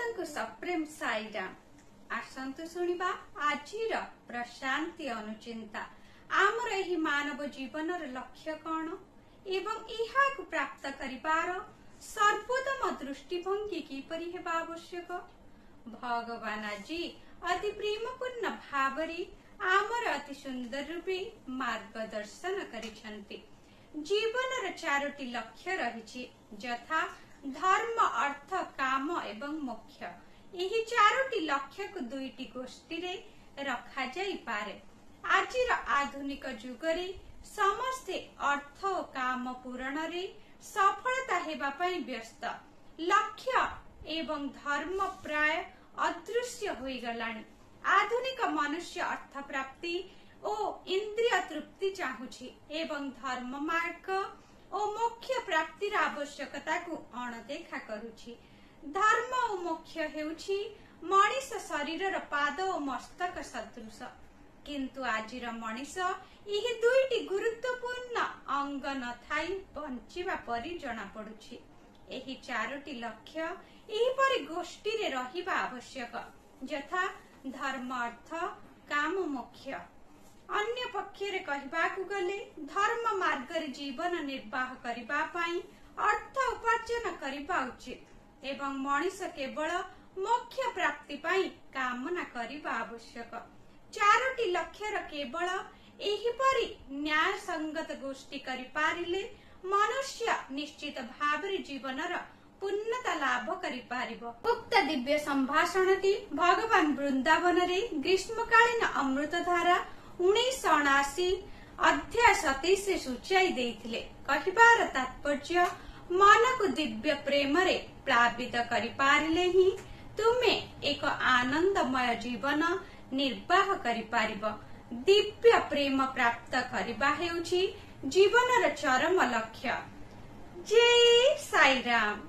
समस्तଙ୍କୁ सप्रेम साईराम। आसंतु सुनिबा आजिर प्रशांति अनुचिंता आमर एही मानव जीवनर लक्ष्य कौन एवं इहाकु प्राप्त करिबार सर्वोत्तम दृष्टिभंगी किपरि हेबा आवश्यक। भगवान जी अति प्रेमपूर्ण भावरे आमर अति सुंदर रूपे मार्गदर्शन करिछन्ति। जीवनर चारोटी लक्ष्य रहिछि यथा धर्म अर्थ काम एवं मोक्ष। एही चारोटी लक्ष्य को दुईटी गोष्ठी रे रखा जाई पारे। आजिर आधुनिक जुगरे समस्ते अर्थ और काम पूरण रे सफलता हेबा पई व्यस्त। लक्ष्य एवं धर्म प्राय अदृश्य होई गलानी। आधुनिक मनुष्य अर्थ प्राप्ति और इंद्रिय तृप्ति चाहुछि एवं धर्म मार्ग और मोक्ष प्राप्तिर आवश्यकता को अणदेखा करुछि। धर्म और मोक्ष हेउछि मनीष शरीरर पाद और मस्तक सदृश, किंतु आजिर मनीष एही दुईटी गुरुत्वपूर्ण अंग न थाई बंचिबा परि जणा पडुछि। एही चारोटी लक्ष्य एही परि गोष्ठी रे रहिबा आवश्यक यथा धर्म अर्थ काम मोक्ष। अन्य पक्षरे कहबाकु गले धर्म मार्ग रे जीवन निर्वाह करिबा पई अर्थ उपार्जन करिबा उचित एवं मनीष केवल मोक्ष प्राप्ति पई कामना करिबा आवश्यक। चारोटी लक्ष्यर केवल एही परि न्याय संगत गोष्ठी करि पारिले मनुष्य निश्चित भावरे जीवनर पूर्णता लाभ करि पारिबो। उक्त दिव्य संभाषणटी भगवान वृंदावन रे ग्रीष्मकालीन अमृतधारा 1979 अध्याय 27 सूचाई देइथिले। कहिबार तात्पर्य मन को दिव्य प्रेम रे प्लावित करि पारिले ही तुमे एक आनंदमय जीवन निर्वाह करि पारिबो। दिव्य प्रेम प्राप्त करिबा हेउछि जीवनर चरम लक्ष्य। जय साईराम।